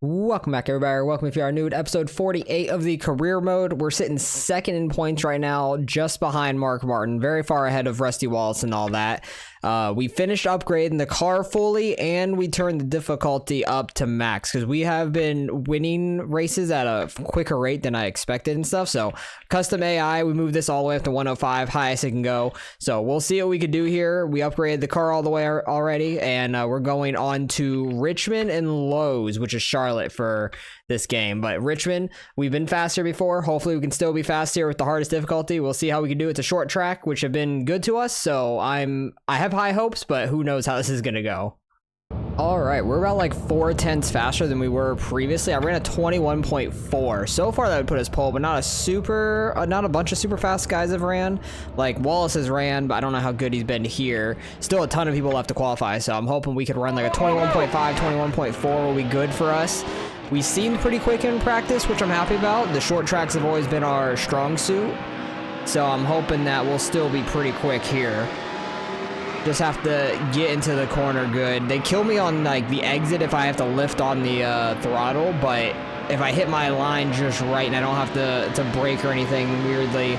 Welcome back, everybody. Welcome if you are new to episode 48 of the career mode. We're sitting second in points right now, just behind Mark Martin, very far ahead of Rusty Wallace and all that. We finished upgrading the car fully, and we turned the difficulty up to max because we have been winning races at a quicker rate than I expected and stuff. So custom AI, we moved this all the way up to 105, highest it can go. So we'll see what we can do here. We upgraded the car all the way already, and we're going on to Richmond and Lowe's, which is Charlotte for this game. But Richmond, we've been faster before. Hopefully we can still be faster with the hardest difficulty. We'll see how we can do. It's a short track, which have been good to us, so I have high hopes, but who knows how this is gonna go. All right, we're about like 4/10 faster than we were previously. I ran a 21.4. So far that would put us pole, but not a bunch of super fast guys have ran. Like Wallace has ran, but I don't know how good he's been here. Still a ton of people left to qualify, so I'm hoping we could run like a 21.5, 21.4 will be good for us. We seemed pretty quick in practice, which I'm happy about. The short tracks have always been our strong suit, so I'm hoping that we'll still be pretty quick here. Just have to get into the corner good. They kill me on like the exit if I have to lift on the throttle, but if I hit my line just right and I don't have to brake or anything weirdly,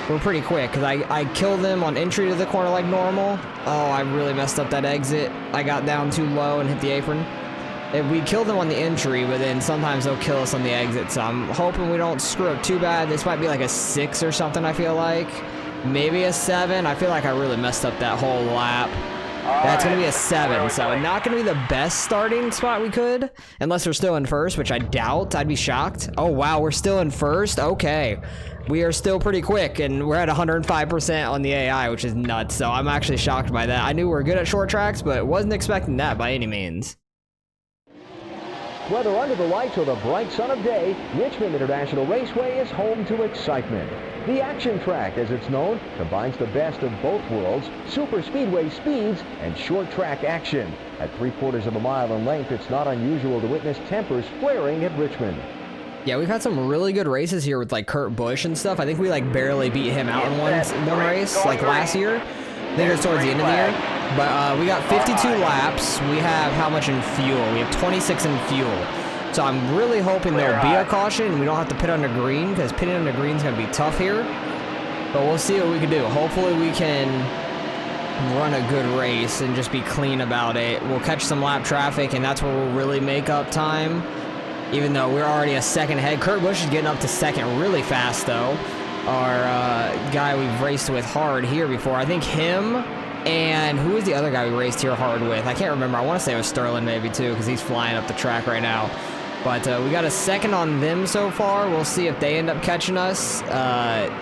we're pretty quick because I kill them on entry to the corner like normal. Oh, I really messed up that exit. I got down too low and hit the apron. We kill them on the entry, but then sometimes they'll kill us on the exit, so I'm hoping we don't screw up too bad. This might be like a 6 or something, I feel like. Maybe a 7. I feel like I really messed up that whole lap. That's going to be a 7, so not going to be the best starting spot we could, unless we're still in first, which I doubt. I'd be shocked. Oh, wow, we're still in first? Okay. We are still pretty quick, and we're at 105% on the AI, which is nuts, so I'm actually shocked by that. I knew we were good at short tracks, but wasn't expecting that by any means. Whether under the lights or the bright sun of day, Richmond International Raceway is home to excitement. The action track, as it's known, combines the best of both worlds, super speedway speeds and short track action. At 3/4 of a mile in length, it's not unusual to witness tempers flaring at Richmond. Yeah, we've had some really good races here with like Kurt Busch and stuff. I think we like barely beat him out in one race, like last year. I think it was towards the end of the year. But we got 52 laps. We have how much in fuel? We have 26 in fuel. So I'm really hoping there'll be a caution and we don't have to pit under green, because pitting under green is going to be tough here. But we'll see what we can do. Hopefully we can run a good race and just be clean about it. We'll catch some lap traffic, and that's where we'll really make up time. Even though we're already a second ahead. Kurt Busch is getting up to second really fast, though. Our guy we've raced with hard here before. I think him and who was the other guy we raced here hard with? I can't remember. I want to say it was Sterling maybe too, because he's flying up the track right now. But we got a second on them so far. We'll see if they end up catching us.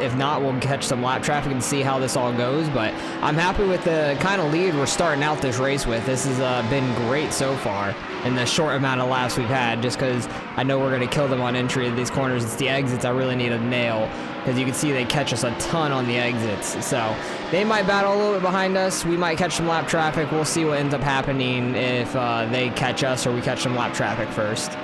If not, we'll catch some lap traffic and see how this all goes. But I'm happy with the kind of lead we're starting out this race with. This has been great so far in the short amount of laps we've had, just because I know we're going to kill them on entry of these corners. It's the exits I really need to nail, because you can see they catch us a ton on the exits. So they might battle a little bit behind us. We might catch some lap traffic. We'll see what ends up happening if they catch us or we catch some lap traffic first.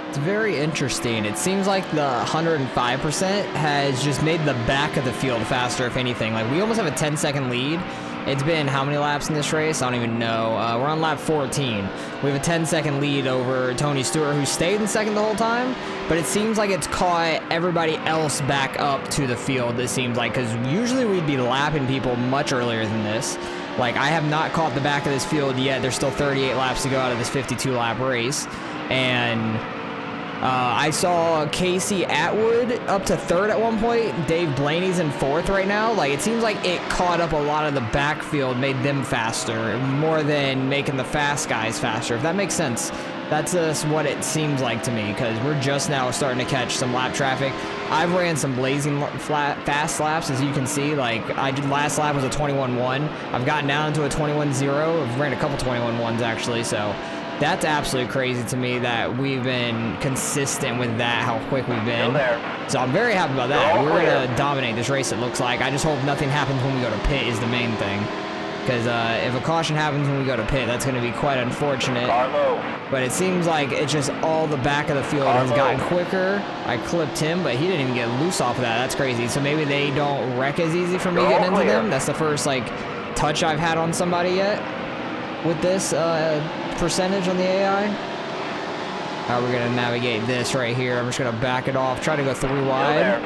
It's very interesting. It seems like the 105% has just made the back of the field faster, if anything. Like, we almost have a 10-second lead. It's been how many laps in this race? I don't even know. We're on lap 14. We have a 10-second lead over Tony Stewart, who stayed in second the whole time, but it seems like it's caught everybody else back up to the field, it seems like, because usually we'd be lapping people much earlier than this. Like, I have not caught the back of this field yet. There's still 38 laps to go out of this 52-lap race, and I saw Casey Atwood up to third at one point. Dave Blaney's in fourth right now. Like, it seems like it caught up a lot of the backfield, made them faster, more than making the fast guys faster, if that makes sense. That's just what it seems like to me, because we're just now starting to catch some lap traffic. I've ran some blazing fast laps, as you can see. Like, last lap was a 21.1. I've gotten down to a 21.0. I've ran a couple 21.1s, actually, so that's absolutely crazy to me that we've been consistent with that, how quick we've been. So I'm very happy about that. We're going to dominate this race, it looks like. I just hope nothing happens when we go to pit is the main thing. Because if a caution happens when we go to pit, that's going to be quite unfortunate. But it seems like it's just all the back of the field has gotten quicker. I clipped him, but he didn't even get loose off of that. That's crazy. So maybe they don't wreck as easy for me getting into them. That's the first, like, touch I've had on somebody yet with this percentage on the AI. How we're gonna navigate this right here. I'm just gonna back it off. Try to go 3 wide.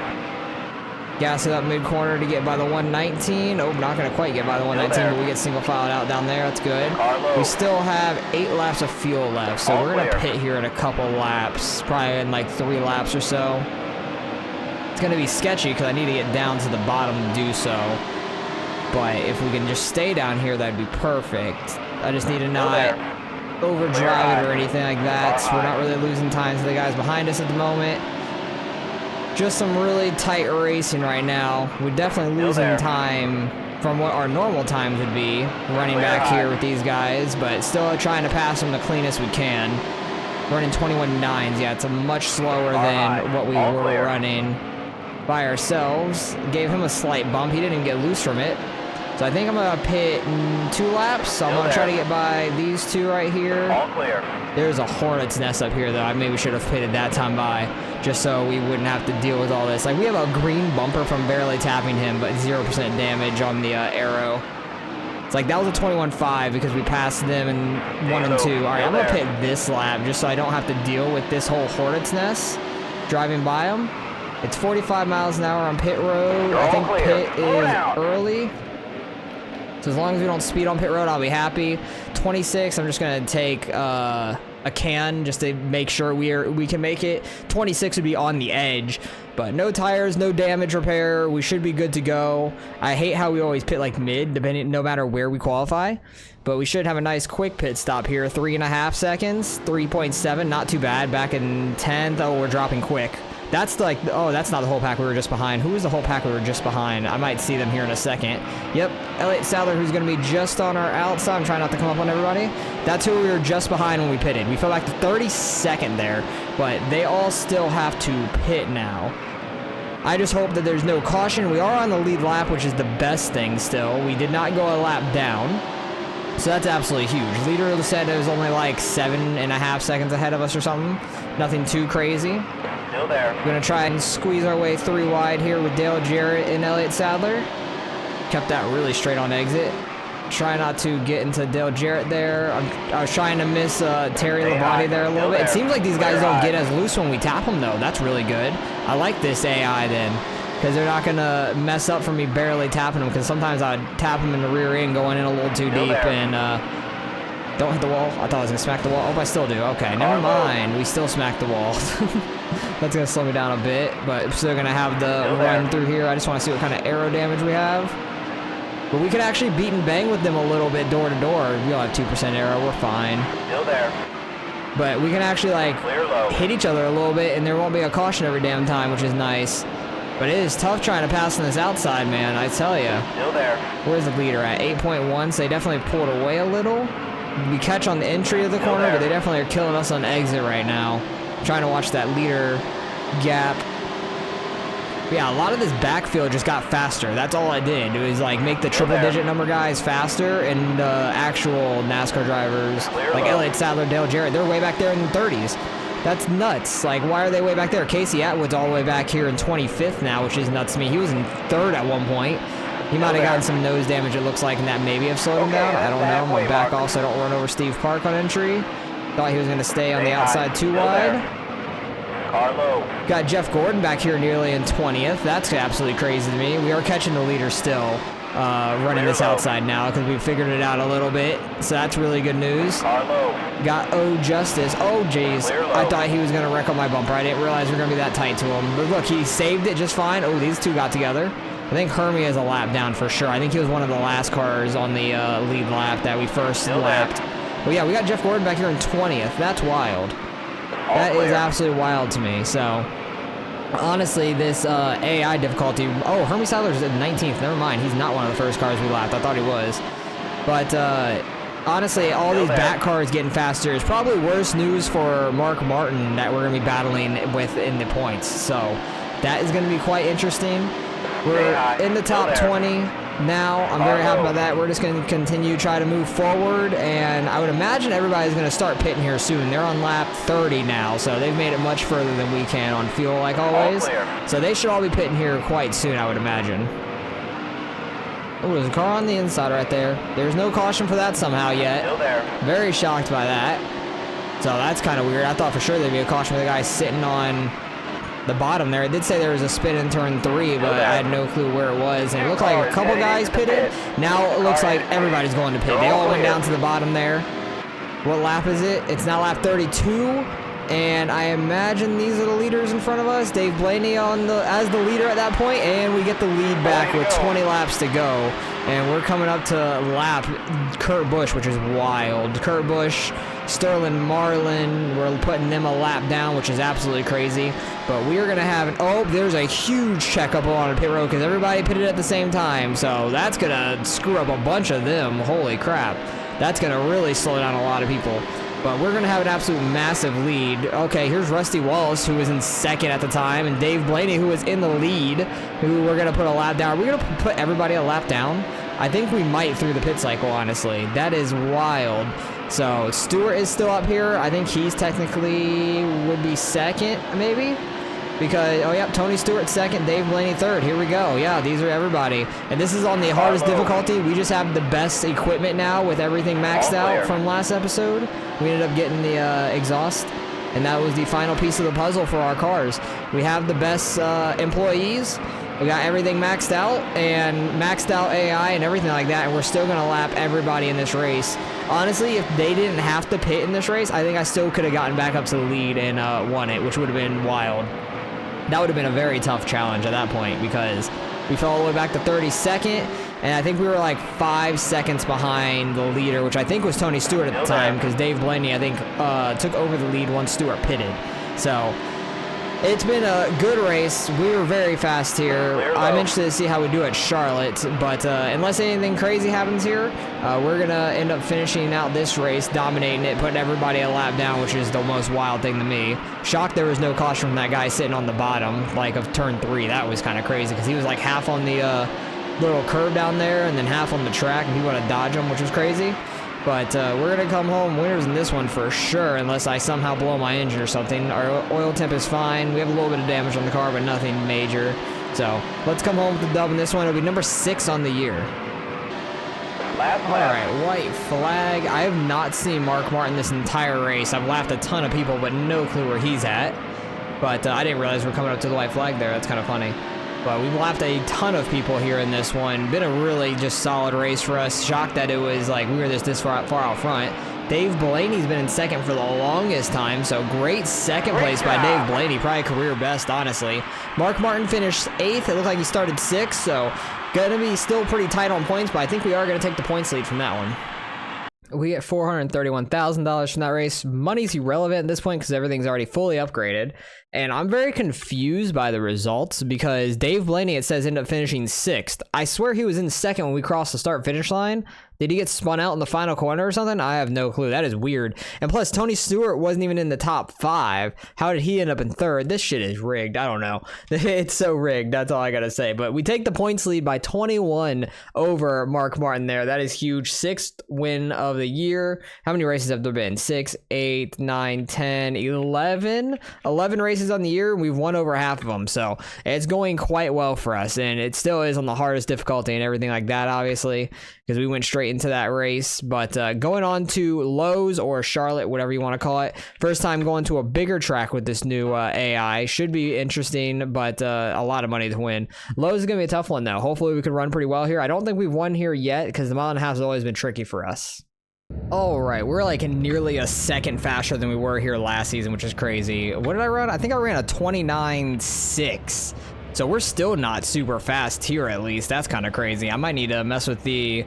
Gas it up mid-corner to get by the 119. Oh, not gonna quite get by the 119, but we get single filed out down there. That's good. We still have 8 laps of fuel left, so we're gonna pit here in a couple laps, probably in like 3 laps or so. It's gonna be sketchy because I need to get down to the bottom to do so. But if we can just stay down here, that'd be perfect. I just need to not overdrive it or anything like that. So we're not really losing time to the guys behind us at the moment. Just some really tight racing right now. We're definitely losing time from what our normal times would be running back here with these guys, but still trying to pass them the cleanest we can. Running 21.9s. Yeah, it's a much slower than what we were running by ourselves. Gave him a slight bump. He didn't get loose from it. So I think I'm gonna pit 2 laps. So I'm gonna try to get by these 2 right here. All clear. There's a hornet's nest up here though. I maybe should have pitted that time by, just so we wouldn't have to deal with all this. Like, we have a green bumper from barely tapping him, but 0% damage on the arrow. It's like that was a 21.5 because we passed them in 1 and 2. All right, I'm gonna pit this lap just so I don't have to deal with this whole hornet's nest driving by them. It's 45 miles an hour on pit road. I think pit is early. So as long as we don't speed on pit road, I'll be happy. 26, I'm just gonna take a can just to make sure we can make it. 26 would be on the edge, but no tires, no damage repair. We should be good to go. I hate how we always pit like mid, no matter where we qualify, but we should have a nice quick pit stop here. 3.5 seconds, 3.7, not too bad. Back in 10th, oh, we're dropping quick. That's like, oh, that's not the whole pack we were just behind. Who was the whole pack we were just behind? I might see them here in a second. Yep, Elliott Sadler, who's going to be just on our outside. I'm trying not to come up on everybody. That's who we were just behind when we pitted. We fell back to 32nd there, but they all still have to pit now. I just hope that there's no caution. We are on the lead lap, which is the best thing still. We did not go a lap down, so that's absolutely huge. Leader said it was only like 7.5 seconds ahead of us or something. Nothing too crazy. Still there. We're going to try and squeeze our way 3 wide here with Dale Jarrett and Elliott Sadler. Kept that really straight on exit. Try not to get into Dale Jarrett there. I was trying to miss Terry Labonte there a little bit. It seems like these guys don't get as loose when we tap them, though. That's really good. I like this AI then, because they're not going to mess up for me barely tapping them, because sometimes I'd tap them in the rear end going in a little too deep and don't hit the wall. I thought I was going to smack the wall. Oh, I still do. Okay, never mind. We still smacked the wall. That's going to slow me down a bit, but still going to have the run through here. I just want to see what kind of aero damage we have. But we could actually beat and bang with them a little bit door to door. We'll have 2% aero. We're fine. Still there. But we can actually, like, hit each other a little bit, and there won't be a caution every damn time, which is nice. But it is tough trying to pass on this outside, man, I tell you. Still there. Where's the leader at? 8.1, so they definitely pulled away a little. We catch on the entry of the corner, but they definitely are killing us on exit right now. Trying to watch that leader gap. But yeah, a lot of this backfield just got faster. That's all I did. It was like make the triple-digit number guys faster, and actual NASCAR drivers like Elliott Sadler, Dale Jarrett, they're way back there in the 30s. That's nuts. Like, why are they way back there? Casey Atwood's all the way back here in 25th now, which is nuts to me. He was in 3rd at one point. He might have gotten some nose damage, it looks like, and that maybe have slowed him down. I don't know. I'm going to back off so I don't run over Steve Park on entry. Thought he was going to stay on the outside 2 wide. Carlo. Got Jeff Gordon back here nearly in 20th. That's absolutely crazy to me. We are catching the leader still, running this outside now because we figured it out a little bit. So that's really good news. Carlo. Got O Justice. Oh, jeez. I thought he was going to wreck on my bumper. I didn't realize we were going to be that tight to him. But look, he saved it just fine. Oh, these 2 got together. I think Hermie has a lap down for sure. I think he was one of the last cars on the lead lap that we first lapped. Well, yeah, we got Jeff Gordon back here in 20th. That's wild. That is absolutely wild to me. So, honestly, this AI difficulty... Oh, Hermie Sadler's at 19th. Never mind. He's not one of the first cars we lapped. I thought he was. But, honestly, all these back cars getting faster is probably worse news for Mark Martin that we're going to be battling with in the points. So, that is going to be quite interesting. We're in the top 20 now. I'm very happy about that. We're just going to continue to try to move forward, and I would imagine everybody's going to start pitting here soon. They're on lap 30 now, so they've made it much further than we can on fuel, like always. So they should all be pitting here quite soon, I would imagine. Oh, there's a car on the inside right there. There's no caution for that somehow yet. Still there. Very shocked by that. So that's kind of weird. I thought for sure there'd be a caution for the guy sitting on the bottom there. It did say there was a spin in turn 3, but I had no clue where it was. And it looked like a couple guys pitted. Now it looks like everybody's going to pit. They all went down to the bottom there. What lap is it? It's now lap 32. And I imagine these are the leaders in front of us. Dave Blaney as the leader at that point, and we get the lead back with 20 laps to go. And we're coming up to lap Kurt Busch, which is wild. Kurt Busch, Sterling Marlin, we're putting them a lap down, which is absolutely crazy. But we are going to have there's a huge checkup on the pit road because everybody pitted at the same time. So that's going to screw up a bunch of them. Holy crap. That's going to really slow down a lot of people. But we're going to have an absolute massive lead. Okay, here's Rusty Wallace, who was in second at the time, and Dave Blaney, who was in the lead, who we're going to put a lap down. Are we going to put everybody a lap down? I think we might through the pit cycle, honestly. That is wild. So Stewart is still up here. I think he's technically would be second, maybe? Because, Tony Stewart second, Dave Blaney third. Here we go. Yeah, these are everybody. And this is on the hardest difficulty. We just have the best equipment now with everything maxed out from last episode. We ended up getting the exhaust, and that was the final piece of the puzzle for our cars. We have the best employees. We got everything maxed out, and maxed out AI and everything like that, and we're still going to lap everybody in this race. Honestly, if they didn't have to pit in this race, I think I still could have gotten back up to the lead and won it, which would have been wild. That would have been a very tough challenge at that point because we fell all the way back to 32nd, and I think we were like 5 seconds behind the leader, which I think was Tony Stewart at the time because Dave Blaney, I think, took over the lead once Stewart pitted. So it's been a good race. We were very fast here. I'm interested to see how we do at Charlotte, but unless anything crazy happens here, we're going to end up finishing out this race, dominating it, putting everybody a lap down, which is the most wild thing to me. Shocked there was no caution from that guy sitting on the bottom, like of turn 3. That was kind of crazy because he was like half on the little curve down there and then half on the track, and he wanted to dodge him, which was crazy. But we're going to come home winners in this one for sure, unless I somehow blow my engine or something. Our oil temp is fine. We have a little bit of damage on the car, but nothing major. So let's come home with the dub in this one. It'll be number 6 on the year. All right, white flag. I have not seen Mark Martin this entire race. I've laughed a ton of people, but no clue where he's at. But I didn't realize we're coming up to the white flag there. That's kind of funny. But we've lapped a ton of people here in this one. Been a really just solid race for us. Shocked that it was like we were this far out front. Dave Blaney's been in second for the longest time, so great second place by Dave Blaney. Probably career best, honestly. Mark Martin finished 8th. It looked like he started 6th, so gonna be still pretty tight on points, but I think we are gonna take the points lead from that one. We get $431,000 from that race. Money's irrelevant at this point because everything's already fully upgraded. And I'm very confused by the results because Dave Blaney, it says, ended up finishing 6th. I swear he was in second when we crossed the start-finish line. Did he get spun out in the final corner or something? I have no clue. That is weird. And plus, Tony Stewart wasn't even in the top 5. How did he end up in 3rd? This shit is rigged. I don't know. It's so rigged. That's all I gotta say. But we take the points lead by 21 over Mark Martin there. That is huge. 6th win of the year. How many races have there been? 6, 8, 9, 10, 11? 11 races on the year. We've won over half of them. So it's going quite well for us. And it still is on the hardest difficulty and everything like that, obviously, because we went straight into that race. But going on to Lowe's or Charlotte, whatever you want to call it. First time going to a bigger track with this new AI. Should be interesting, but a lot of money to win. Lowe's is going to be a tough one, though. Hopefully we can run pretty well here. I don't think we've won here yet because the mile and a half has always been tricky for us. All right, we're like nearly a second faster than we were here last season, which is crazy. What did I run? I think I ran a 29.6. So we're still not super fast here, at least. That's kind of crazy. I might need to mess with the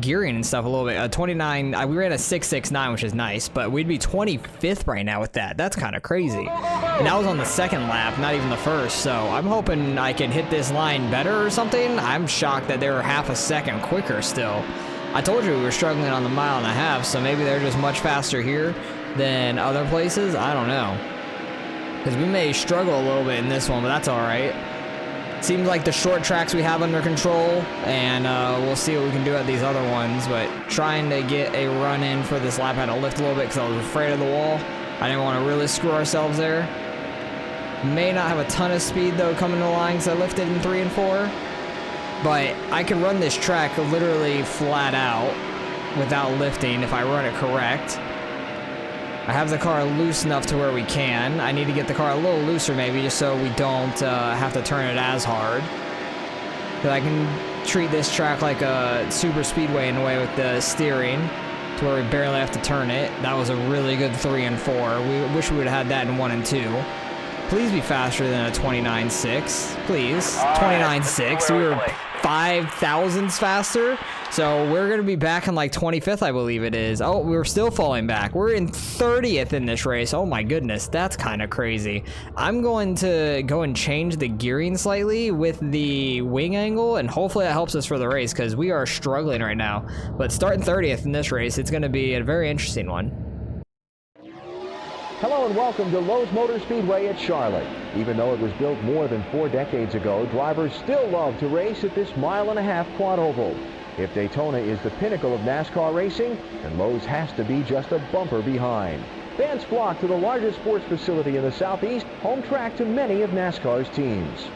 gearing and stuff a little bit. 29, we ran a 6.69, which is nice, but we'd be 25th right now with that. That's kind of crazy. And that was on the second lap, not even the first. So I'm hoping I can hit this line better or something. I'm shocked that they were half a second quicker still. I told you we were struggling on the mile and a half, so maybe they're just much faster here than other places. I don't know. Because we may struggle a little bit in this one, but that's all right. Seems like the short tracks we have under control, and we'll see what we can do at these other ones. But trying to get a run in for this lap, I had to lift a little bit because I was afraid of the wall. I didn't want to really screw ourselves there. May not have a ton of speed, though, coming to the line because I lifted in 3 and 4. But I can run this track literally flat out without lifting if I run it correct. I have the car loose enough to where we can. I need to get the car a little looser maybe just so we don't have to turn it as hard. But I can treat this track like a super speedway in a way with the steering to where we barely have to turn it. That was a really good 3 and 4. We wish we would have had that in 1 and 2. Please be faster than a 29.6. Please. 29.6. We were 5 thousandths faster. So we're going to be back in like 25th, I believe it is. Oh, we're still falling back. We're in 30th in this race. Oh my goodness. That's kind of crazy. I'm going to go and change the gearing slightly with the wing angle, and hopefully that helps us for the race because we are struggling right now. But starting 30th in this race, it's going to be a very interesting one. Hello and welcome to Lowe's Motor Speedway at Charlotte. Even though it was built more than 4 decades ago, drivers still love to race at this 1.5 mile quad oval. If Daytona is the pinnacle of NASCAR racing, then Lowe's has to be just a bumper behind. Fans flock to the largest sports facility in the Southeast, home track to many of NASCAR's teams.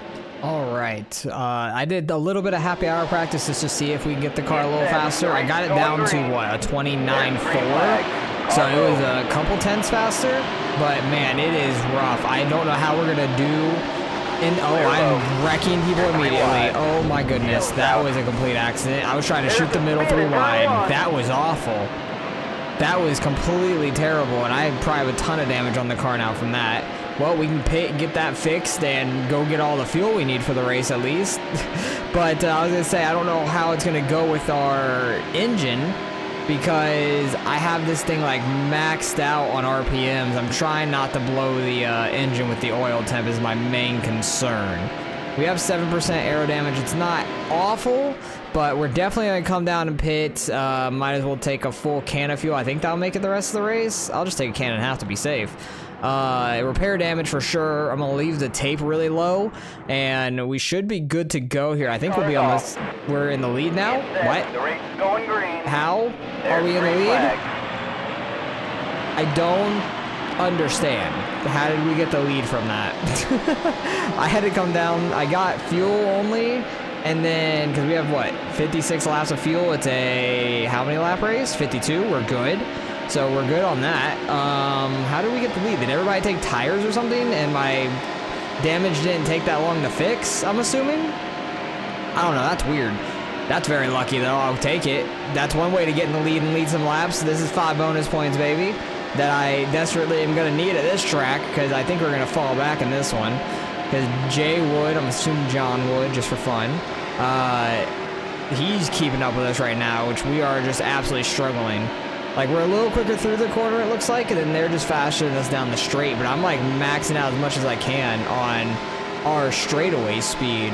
All right, I did a little bit of happy hour practice just to see if we can get the car a little faster. I got it down to, what, a 29.4? So it was a couple tenths faster, but man, it is rough. I don't know how we're gonna do. I'm wrecking people immediately. Oh my goodness, that was a complete accident. I was trying to shoot the middle 3 wide. That was awful. That was completely terrible, and I probably have a ton of damage on the car now from that. Well, we can get that fixed and go get all the fuel we need for the race at least. But I was gonna say, I don't know how it's gonna go with our engine, because I have this thing like maxed out on RPMs. I'm trying not to blow the engine with the oil temp is my main concern. We have 7% aero damage. It's not awful, but we're definitely gonna come down and pit. Might as well take a full can of fuel. I think that'll make it the rest of the race. I'll just take a can and a half to be safe. Repair damage for sure. I'm gonna leave the tape really low, and we should be good to go here. I think we'll be on this. We're in the lead now. What? The race is going green. How are we in the lead? I don't understand. How did we get the lead from that? I had to come down. I got fuel only, and then because we have what, 56 laps of fuel. It's a how many lap race? 52. We're good. So we're good on that. How did we get the lead? Did everybody take tires or something? And my damage didn't take that long to fix, I'm assuming? I don't know, that's weird. That's very lucky though, I'll take it. That's one way to get in the lead and lead some laps. This is 5 bonus points, baby, that I desperately am gonna need at this track, because I think we're gonna fall back in this one. Because Jay would, I'm assuming John would, just for fun. He's keeping up with us right now, which we are just absolutely struggling. Like, we're a little quicker through the corner, it looks like, and then they're just faster than us down the straight. But I'm, like, maxing out as much as I can on our straightaway speed.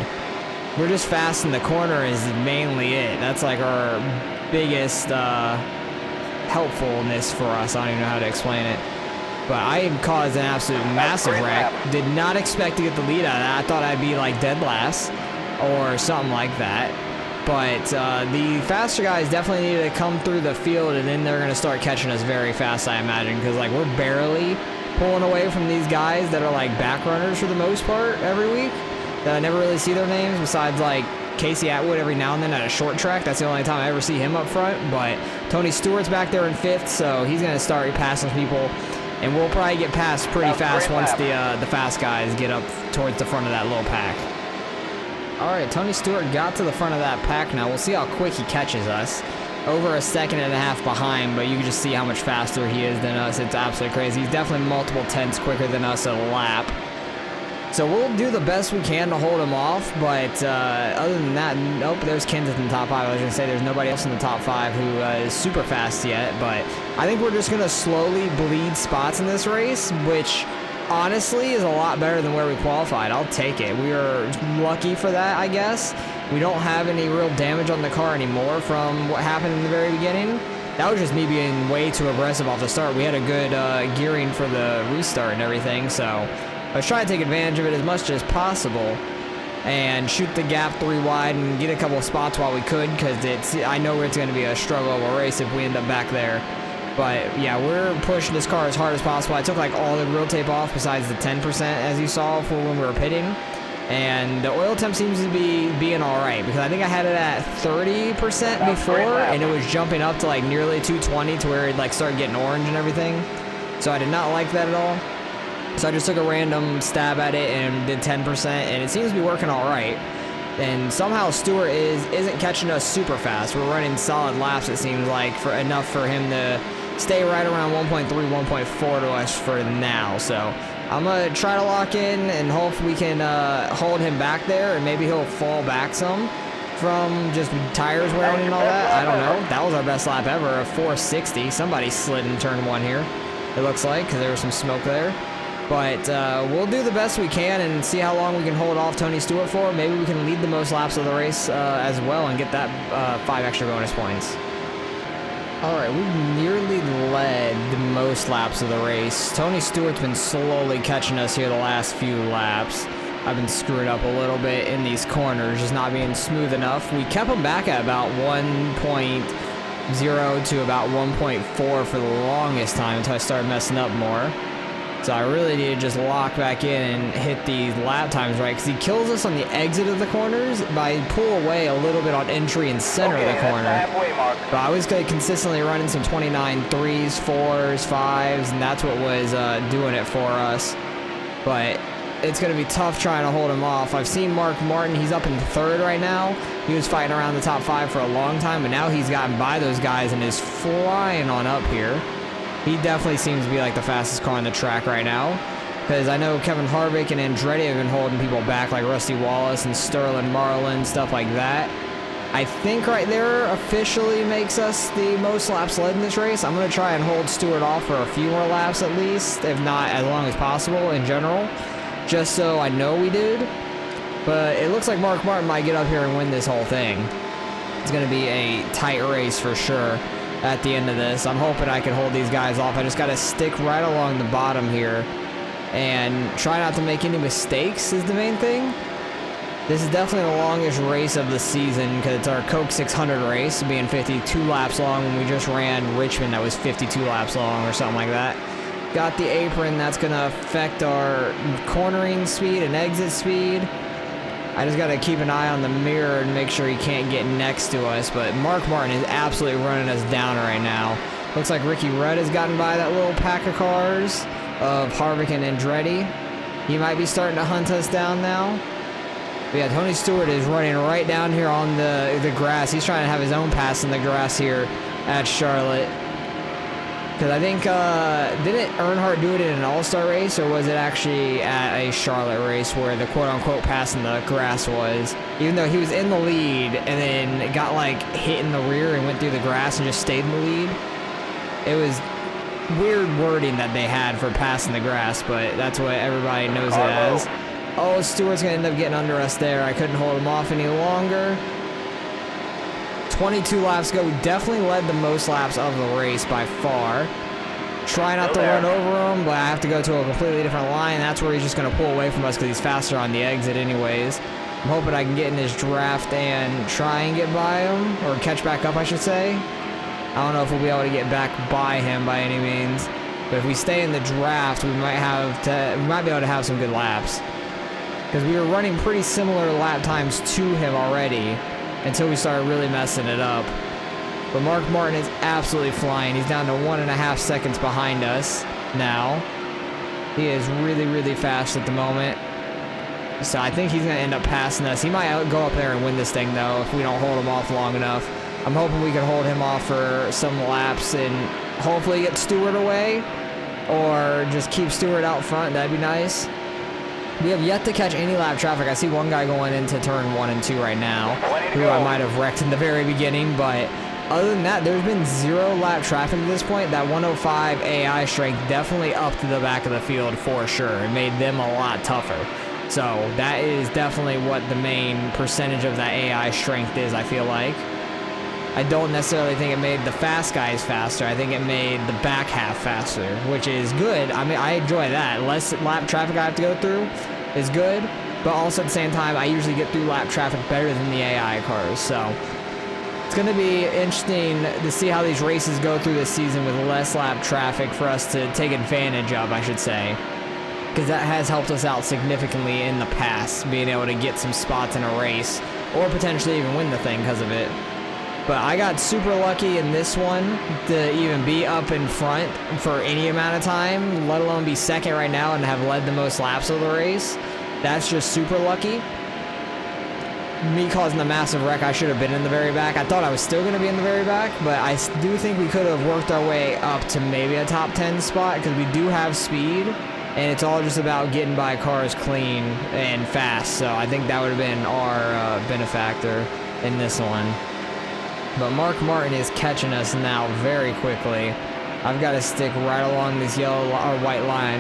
We're just fast in the corner is mainly it. That's, like, our biggest helpfulness for us. I don't even know how to explain it. But I caused an absolute massive wreck. Did not expect to get the lead out of that. I thought I'd be, like, dead last or something like that. But the faster guys definitely need to come through the field, and then they're going to start catching us very fast, I imagine, because like we're barely pulling away from these guys that are like back runners for the most part every week, that I never really see their names besides like Casey Atwood every now and then at a short track. That's the only time I ever see him up front. But Tony Stewart's back there in 5th, so he's going to start passing people, and we'll probably get past pretty fast once the fast guys get up towards the front of that little pack. Alright, Tony Stewart got to the front of that pack now. We'll see how quick he catches us. Over a second and a half behind, but you can just see how much faster he is than us. It's absolutely crazy. He's definitely multiple tenths quicker than us at a lap. So we'll do the best we can to hold him off, but other than that, nope, there's Kenseth in the top 5. I was going to say there's nobody else in the top 5 who is super fast yet, but I think we're just going to slowly bleed spots in this race, which honestly is a lot better than where we qualified. I'll take it. We are lucky for that, I guess. We don't have any real damage on the car anymore from what happened in the very beginning. That was just me being way too aggressive off the start. We had a good gearing for the restart and everything, so I was trying to take advantage of it as much as possible and shoot the gap 3 wide and get a couple of spots while we could, because I know it's going to be a struggle of a race if we end up back there. But yeah, we're pushing this car as hard as possible. I took like all the grill tape off besides the 10% as you saw for when we were pitting. And the oil temp seems to be being alright, because I think I had it at 30% before, and it was jumping up to like nearly 220 to where it like started getting orange and everything. So I did not like that at all. So I just took a random stab at it and did 10%, and it seems to be working all right. And somehow Stewart isn't catching us super fast. We're running solid laps, it seems like, for enough for him to stay right around 1.3, 1.4 to us for now. So I'm going to try to lock in and hope we can hold him back there, and maybe he'll fall back some from just tires wearing and all that. I don't know. That was our best lap ever, a 460. Somebody slid in turn 1 here, it looks like, because there was some smoke there. But we'll do the best we can and see how long we can hold off Tony Stewart for. Maybe we can lead the most laps of the race as well and get that 5 extra bonus points. Alright, we've nearly led the most laps of the race. Tony Stewart's been slowly catching us here the last few laps. I've been screwing up a little bit in these corners, just not being smooth enough. We kept him back at about 1.0 to about 1.4 for the longest time until I started messing up more. So I really need to just lock back in and hit these lap times right, because he kills us on the exit of the corners, but I pull away a little bit on entry and center of the corner. But I was consistently running some 29 3s, 4s, 5s, and that's what was doing it for us. But it's going to be tough trying to hold him off. I've seen Mark Martin, he's up in 3rd right now. He was fighting around the top 5 for a long time, but now he's gotten by those guys and is flying on up here. He definitely seems to be like the fastest car on the track right now, because I know Kevin Harvick and Andretti have been holding people back, like Rusty Wallace and Sterling Marlin, stuff like that. I think right there officially makes us the most laps led in this race. I'm going to try and hold Stewart off for a few more laps at least, if not as long as possible in general, just so I know we did. But it looks like Mark Martin might get up here and win this whole thing. It's going to be a tight race for sure at the end of this. I'm hoping I can hold these guys off. I just got to stick right along the bottom here and try not to make any mistakes is the main thing. This is definitely the longest race of the season because it's our Coke 600 race, being 52 laps long, when we just ran Richmond that was 52 laps long or something like that. Got the apron, that's going to affect our cornering speed and exit speed. I just got to keep an eye on the mirror and make sure he can't get next to us. But Mark Martin is absolutely running us down right now. Looks like Ricky Rudd has gotten by that little pack of cars of Harvick and Andretti. He might be starting to hunt us down now. But yeah, Tony Stewart is running right down here on the grass. He's trying to have his own pass in the grass here at Charlotte. Because I think, didn't Earnhardt do it in an all-star race, or was it actually at a Charlotte race where the quote-unquote pass in the grass was? Even though he was in the lead and then got, like, hit in the rear and went through the grass and just stayed in the lead. It was weird wording that they had for passing the grass, but that's what everybody knows it as. Oh, Stewart's going to end up getting under us there. I couldn't hold him off any longer. 22 laps ago, we definitely led the most laps of the race by far. Try not to run over him, but I have to go to a completely different line. That's where he's just going to pull away from us because he's faster on the exit anyways. I'm hoping I can get in his draft and try and get by him, or catch back up, I should say. I don't know if we'll be able to get back by him by any means, but if we stay in the draft, we might be able to have some good laps, because we were running pretty similar lap times to him already until we started really messing it up. But Mark Martin is absolutely flying. He's down to 1.5 seconds behind us now. He is really, really fast at the moment. So I think he's going to end up passing us. He might go up there and win this thing, though, if we don't hold him off long enough. I'm hoping we can hold him off for some laps and hopefully get Stewart away, or just keep Stewart out front. That'd be nice. We have yet to catch any lap traffic. I see one guy going into turn 1 and 2 right now, who I might have wrecked in the very beginning, but other than that, there's been 0 lap traffic at this point. That 105 AI strength definitely upped to the back of the field for sure. It made them a lot tougher. So that is definitely what the main percentage of that AI strength is, I feel like. I don't necessarily think it made the fast guys faster. I think it made the back half faster, which is good. I mean, I enjoy that. Less lap traffic I have to go through is good, but also at the same time, I usually get through lap traffic better than the AI cars. So it's going to be interesting to see how these races go through this season with less lap traffic for us to take advantage of, I should say, because that has helped us out significantly in the past, being able to get some spots in a race, or potentially even win the thing because of it. But I got super lucky in this one to even be up in front for any amount of time, let alone be second right now and have led the most laps of the race. That's just super lucky. Me causing the massive wreck, I should have been in the very back. I thought I was still going to be in the very back, but I do think we could have worked our way up to maybe a top 10 spot because we do have speed, and it's all just about getting by cars clean and fast. So I think that would have been our benefactor in this one. But Mark Martin is catching us now very quickly. I've got to stick right along this yellow or white line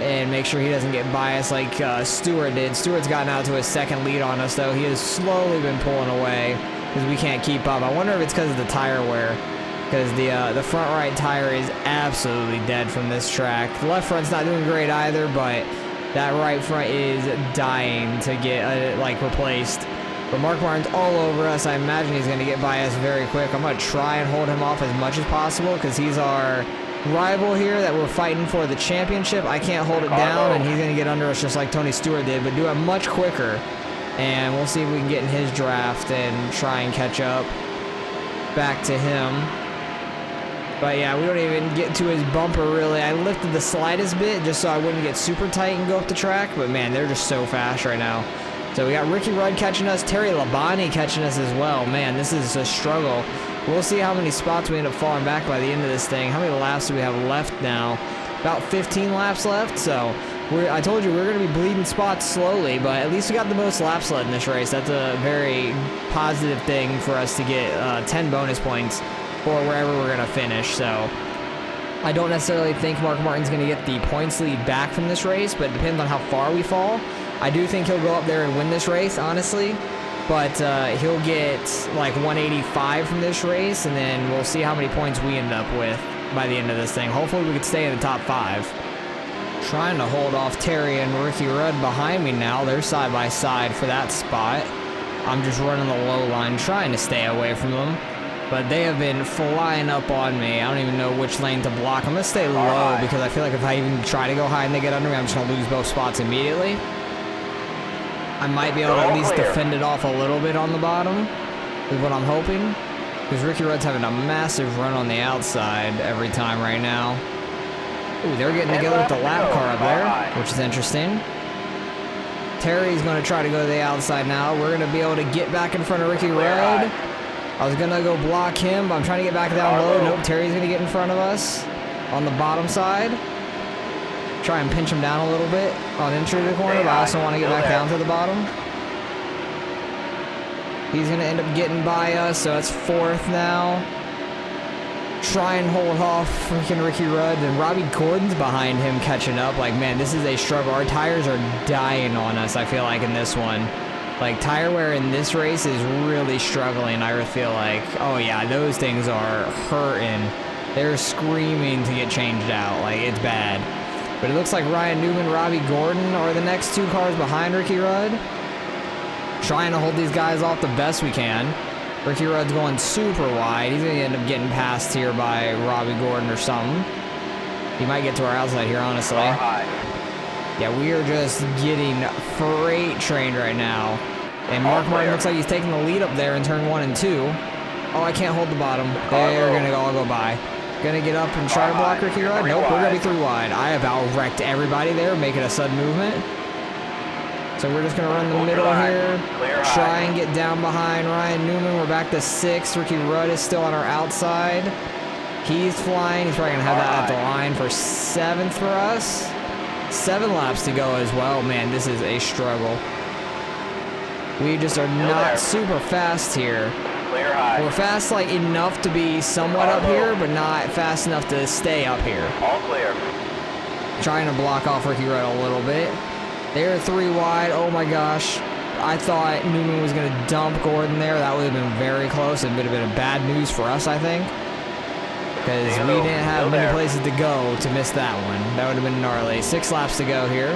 and make sure he doesn't get biased like Stewart did. Stewart's gotten out to a second lead on us, though. He has slowly been pulling away because we can't keep up. I wonder if it's because of the tire wear, because the front right tire is absolutely dead from this track. The left front's not doing great either, but that right front is dying to get like replaced. But Mark Martin's all over us. I imagine he's going to get by us very quick. I'm going to try and hold him off as much as possible because he's our rival here that we're fighting for the championship. I can't hold it down, and he's going to get under us just like Tony Stewart did, but do it much quicker. And we'll see if we can get in his draft and try and catch up back to him. But yeah, we don't even get to his bumper really. I lifted the slightest bit just so I wouldn't get super tight and go up the track, but man, they're just so fast right now. So we got Ricky Rudd catching us, Terry Labonte catching us as well. Man, this is a struggle. We'll see how many spots we end up falling back by the end of this thing. How many laps do we have left now? About 15 laps left, so I told you we're going to be bleeding spots slowly, but at least we got the most laps led in this race. That's a very positive thing for us to get 10 bonus points for wherever we're going to finish. So I don't necessarily think Mark Martin's going to get the points lead back from this race, but it depends on how far we fall. I do think he'll go up there and win this race, honestly. But he'll get like 185 from this race, and then we'll see how many points we end up with by the end of this thing. Hopefully we can stay in the top 5. Trying to hold off Terry and Ricky Rudd behind me now. They're side by side for that spot. I'm just running the low line, trying to stay away from them. But they have been flying up on me. I don't even know which lane to block. I'm going to stay low because I feel like if I even try to go high and they get under me, I'm just going to lose both spots immediately. I might be able to at least defend it off a little bit on the bottom, is what I'm hoping. Because Ricky Rudd's having a massive run on the outside every time right now. Ooh, they're getting together with the lap car up there, which is interesting. Terry's going to try to go to the outside now. We're going to be able to get back in front of Ricky Rudd. I was going to go block him, but I'm trying to get back down low. Nope, Terry's going to get in front of us on the bottom side. Try and pinch him down a little bit on entry to the corner, but I also want to get back down to the bottom. He's going to end up getting by us, so it's 4th now. Try and hold off freaking Ricky Rudd, and Robbie Gordon's behind him catching up. Like, man, this is a struggle. Our tires are dying on us, I feel like, in this one. Like, tire wear in this race is really struggling, I feel like. Oh, yeah, those things are hurting. They're screaming to get changed out. Like, it's bad. But it looks like Ryan Newman, Robbie Gordon are the next 2 cars behind Ricky Rudd. Trying to hold these guys off the best we can. Ricky Rudd's going super wide. He's going to end up getting passed here by Robbie Gordon or something. He might get to our outside here, honestly. Yeah, we are just getting freight trained right now. And Mark Martin looks like he's taking the lead up there in turn 1 and 2. Oh, I can't hold the bottom. They're going to all go by. Gonna get up and try to block Ricky Rudd. Nope, we're gonna be 3 wide. I have out-wrecked everybody there, making a sudden movement. So we're just gonna run the middle here. Try and get down behind Ryan Newman. We're back to 6. Ricky Rudd is still on our outside. He's flying. He's probably gonna have that at the line for 7th for us. 7 laps to go as well. Man, this is a struggle. We just are not super fast here. We're fast like enough to be somewhat up here, but not fast enough to stay up here. All clear. Trying to block off Ricky Rudd a little bit. They're 3 wide. Oh my gosh. I thought Newman was going to dump Gordon there. That would have been very close. It would have been a bad news for us, I think. Because we didn't have many places to go to miss that one. That would have been gnarly. 6 laps to go here.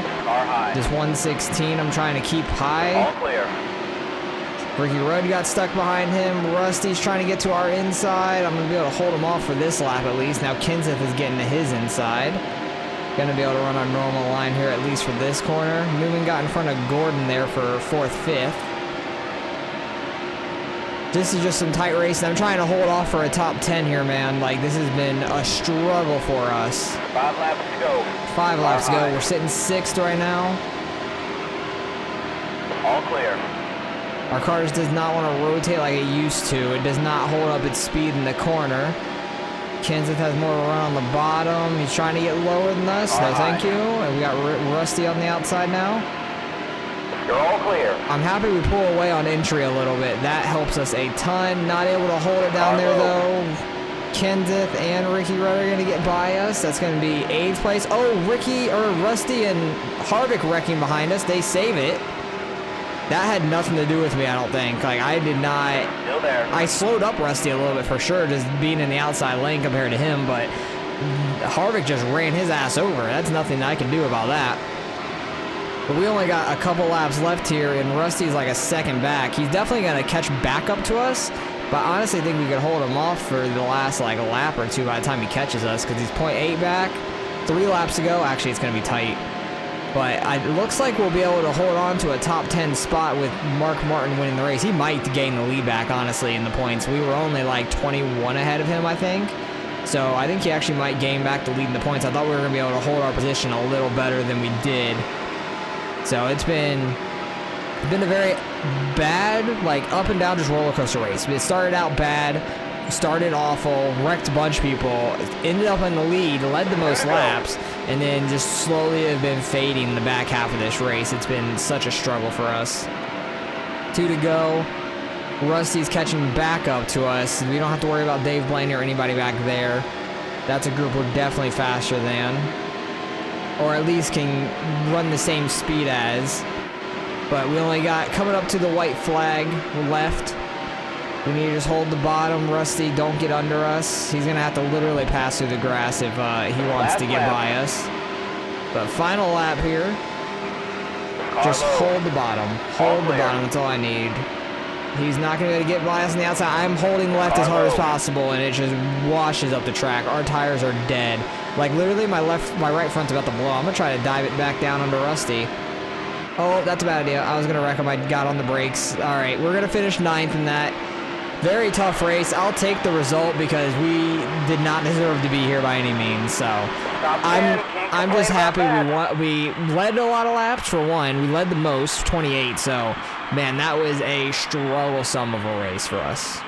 Just 116. I'm trying to keep high. All clear. Ricky Rudd got stuck behind him. Rusty's trying to get to our inside. I'm going to be able to hold him off for this lap at least. Now Kenseth is getting to his inside. Going to be able to run our normal line here at least for this corner. Newman got in front of Gordon there for 4th, 5th. This is just some tight race, and I'm trying to hold off for a top 10 here, man. Like, this has been a struggle for us. 5 laps to go. 5 laps to go. We're sitting 6th right now. All clear. Our car just does not want to rotate like it used to. It does not hold up its speed in the corner. Kenseth has more of a run on the bottom. He's trying to get lower than us. No, thank you. And we got Rusty on the outside now. You're all clear. I'm happy we pull away on entry a little bit. That helps us a ton. Not able to hold it down there, though. Kenseth and Ricky Rudd are going to get by us. That's going to be 8th place. Oh, Rusty and Harvick wrecking behind us. They save it. That had nothing to do with me, I don't think. Like, I did not... Still there. I slowed up Rusty a little bit for sure, just being in the outside lane compared to him, but Harvick just ran his ass over. That's nothing I can do about that. But we only got a couple laps left here, and Rusty's like a second back. He's definitely going to catch back up to us, but I honestly think we could hold him off for the last, like, a lap or two by the time he catches us, because he's 0.8 back. 3 laps to go. Actually, it's going to be tight. But it looks like we'll be able to hold on to a top 10 spot with Mark Martin winning the race. He might gain the lead back, honestly, in the points. We were only like 21 ahead of him, I think. So I think he actually might gain back the lead in the points. I thought we were going to be able to hold our position a little better than we did. So it's been a very bad, like, up and down just roller coaster race. It started out bad, started awful, wrecked a bunch of people, ended up in the lead, led the most laps, and then just slowly have been fading the back half of this race. It's been such a struggle for us. 2 to go. Rusty's catching back up to us. We don't have to worry about Dave Blaney or anybody back there. That's a group we're definitely faster than, or at least can run the same speed as. But we only got, coming up to the white flag left. We need to just hold the bottom. Rusty, don't get under us. He's going to have to literally pass through the grass if he wants to get by us. But final lap here. Just hold the bottom. Hold the bottom. That's all I need. He's not going to be able to get by us on the outside. I'm holding left as hard as possible, and it just washes up the track. Our tires are dead. Like, literally, my right front's about to blow. I'm going to try to dive it back down under Rusty. Oh, that's a bad idea. I was going to wreck him. I got on the brakes. All right, we're going to finish 9th in that. Very tough race. I'll take the result because we did not deserve to be here by any means. So I'm just happy we led a lot of laps for one. We led the most, 28. So, man, that was a struggle-some of a race for us.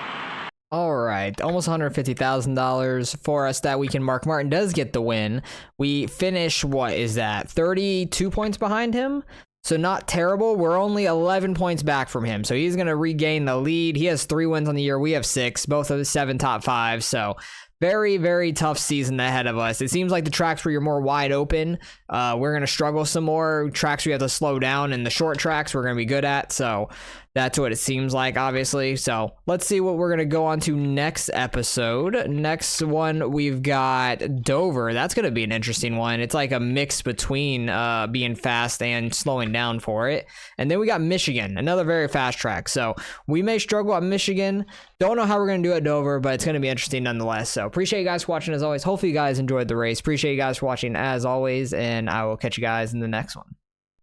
All right, almost $150,000 for us that weekend. Mark Martin does get the win. We finish, what is that, 32 points behind him? So not terrible. We're only 11 points back from him. So he's going to regain the lead. He has 3 wins on the year. We have 6, both of the 7 top 5. So very, very tough season ahead of us. It seems like the tracks where you're more wide open, we're going to struggle some more. Tracks we have to slow down, and the short tracks we're going to be good at. So that's what it seems like, obviously. So let's see what we're going to go on to next episode. Next one, we've got Dover. That's going to be an interesting one. It's like a mix between being fast and slowing down for it. And then we got Michigan, another very fast track. So we may struggle at Michigan. Don't know how we're going to do at Dover, but it's going to be interesting nonetheless. So appreciate you guys watching as always. Hopefully you guys enjoyed the race. Appreciate you guys watching as always, and I will catch you guys in the next one.